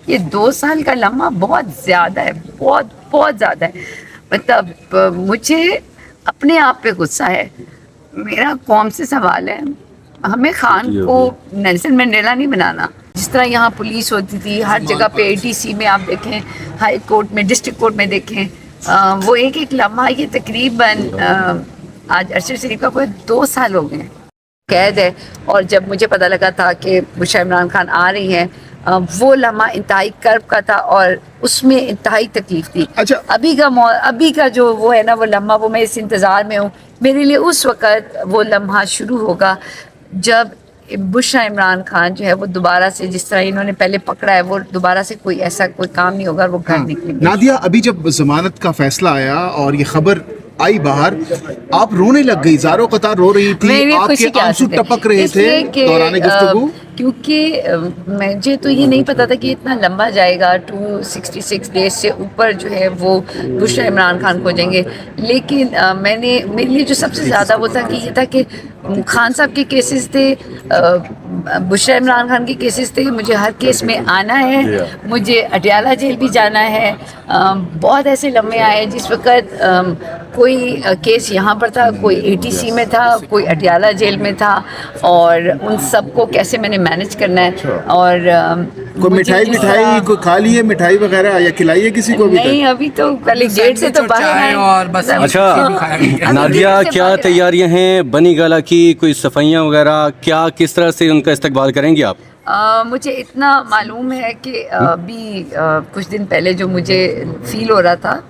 ये 2 साल का लम्हा बहुत ज़्यादा है, बहुत बहुत ज़्यादा है। मतलब मुझे अपने आप पे गुस्सा है। मेरा कौम से सवाल है, हमें खान को नेल्सन मंडेला नहीं बनाना। जिस तरह यहाँ पुलिस होती थी हर जगह पे, एटीसी में आप देखें, हाई कोर्ट में, डिस्ट्रिक्ट कोर्ट में देखें, वो एक एक लम्हा, ये तकरीबन आज अरशद शरीफ का कोई 2 साल हो गए कैद है। और जब मुझे पता लगा था कि बुशरा इमरान खान आ रही हैं, वो लम्हा इंतहाई कर्ब का था और उसमें इंतहाई तकलीफ थी। अच्छा, अभी का जो वो है ना, वो लम्हा, वो मैं इस इंतज़ार में हूँ। मेरे लिए उस वक़्त वो लम्हा शुरू होगा जब बुशरा इमरान खान जो है वो दोबारा से, जिस तरह इन्होंने पहले पकड़ा है, वो दोबारा से कोई ऐसा कोई काम नहीं होगा, वो घर निकलेंगे। नादिया, अभी जब जमानत का फैसला आया और ये खबर आई बाहर, आप रोने लग गई, ज़ारो कतार रो रही थी, आपके आंसू टपक रहे थे दौरान गुफ्तगू। क्योंकि मुझे तो ये नहीं पता था कि इतना लंबा जाएगा, 266 डेज से ऊपर जो है वो बुशरा इमरान खान को जाएंगे। लेकिन मेरे लिए जो सबसे ज़्यादा वो था कि ये था कि खान साहब के केसेस थे, बुशरा इमरान खान के केसेस थे, मुझे हर केस में आना है, मुझे अटियाला जेल भी जाना है। बहुत ऐसे लम्हे आए जिस वक़्त कोई केस यहाँ पर था, कोई एटीसी में था, कोई अटियाला जेल में था, और उन सबको कैसे मैंने मैनेज करना है। और कोई मिठाई कोई खा ली है, मिठाई वगैरह या खिलाई है किसी को? नहीं, अभी तो पहले गेट से तो बाहर आए और बस। अच्छा नादिया, क्या तैयारियां हैं बनी गाला की? कोई सफाइयां वगैरह, क्या किस तरह से उनका इस्तकबाल करेंगी आप? मुझे इतना मालूम है कि अभी कुछ दिन पहले जो मुझे फील हो रहा था,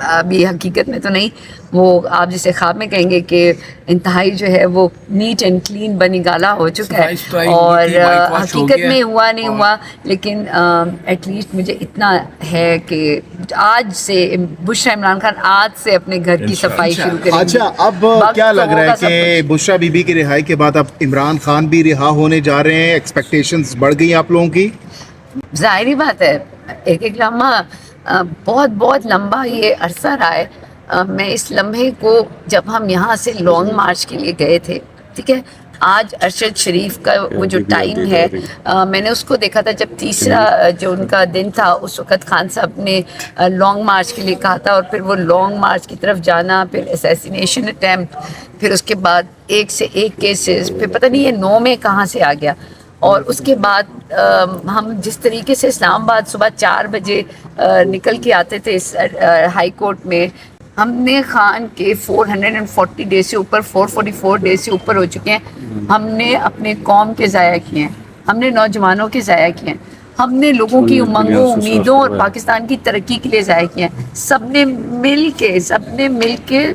अभी हकीकत में तो नहीं, वो आप जिसे ख्वाब में कहेंगे कि इंतहाई जो है वो नीट एंड क्लीन बनी गाला हो चुका है। और हकीकत में हुआ नहीं हुआ, लेकिन एटलीस्ट मुझे इतना है कि आज से बुशरा इमरान खान आज से अपने घर की सफाई शुरू करेंगे। अच्छा, अब क्या लग रहा है कि बुशरा बीबी की रिहाई के बाद अब इमरान खान भी रिहा होने जा रहे हैं? एक्सपेक्टेशंस बढ़ गई आप लोगों की? जाहिर बात है, एक एक लम्हा बहुत बहुत लंबा ये अरसा रहा है। मैं इस लम्हे को, जब हम यहाँ से लॉन्ग मार्च के लिए गए थे, ठीक है, आज अरशद शरीफ का वो जो टाइम है, मैंने उसको देखा था जब तीसरा जो उनका दिन था, उस वक़्त खान साहब ने लॉन्ग मार्च के लिए कहा था, और फिर वो लॉन्ग मार्च की तरफ जाना, फिर असैसिनेशन अटैम्प्ट, फिर उसके बाद एक से एक केसेस, फिर पता नहीं ये 9 में कहाँ से आ गया। और उसके बाद हम जिस तरीके से इस्लामाबाद सुबह 4 बजे निकल के आते थे इस हाई कोर्ट में, हमने खान के 440 डेज से ऊपर, 444 डेज से ऊपर हो चुके हैं। हमने अपने कौम के ज़ाया किए हैं, हमने नौजवानों के ज़ाया किए हैं, हमने लोगों की उमंगों, उम्मीदों और पाकिस्तान की तरक्की के लिए ज़ाया किए हैं। सबने मिल के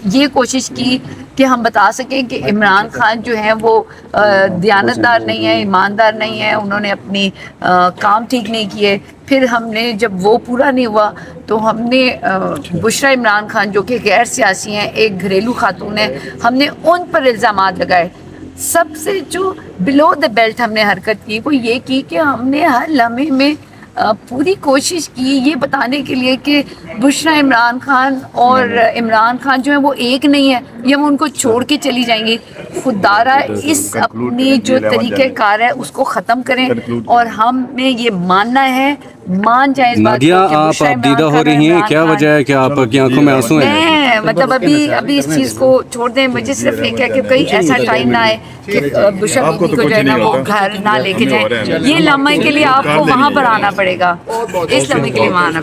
ये कोशिश की कि हम बता सकें कि इमरान खान जो है वो दयानतदार नहीं है, ईमानदार नहीं है, उन्होंने अपनी काम ठीक नहीं किए। फिर हमने, जब वो पूरा नहीं हुआ, तो हमने बुशरा इमरान खान जो कि गैर सियासी हैं, एक घरेलू खातून है, हमने उन पर इल्ज़ामात लगाए। सबसे जो बिलो द बेल्ट हमने हरकत की वो ये की कि हमने हर लम्हे में पूरी कोशिश की ये बताने के लिए कि बुशरा इमरान खान और इमरान खान जो है वो एक नहीं है, या वो उनको छोड़ के चली जाएंगी। खुदारा इस अपनी जो तरीक़ेकार है उसको ख़त्म करें, और हमें ये मानना है, मान जाए इस बात को। आप दीदा हो रही हैं, क्या वजह है कि आपकी आंखों में आंसू हैं? मतलब अभी इस चीज़ को छोड़ दें, मुझे सिर्फ ये क्या कि कहीं ऐसा टाइम ना आए कि बुशरा बीबी को जो है ना वो घर ना लेके जाए। ये लम्हे के लिए आपको वहाँ पर आना पड़ेगा, इस लम्हे के लिए वहाँ आना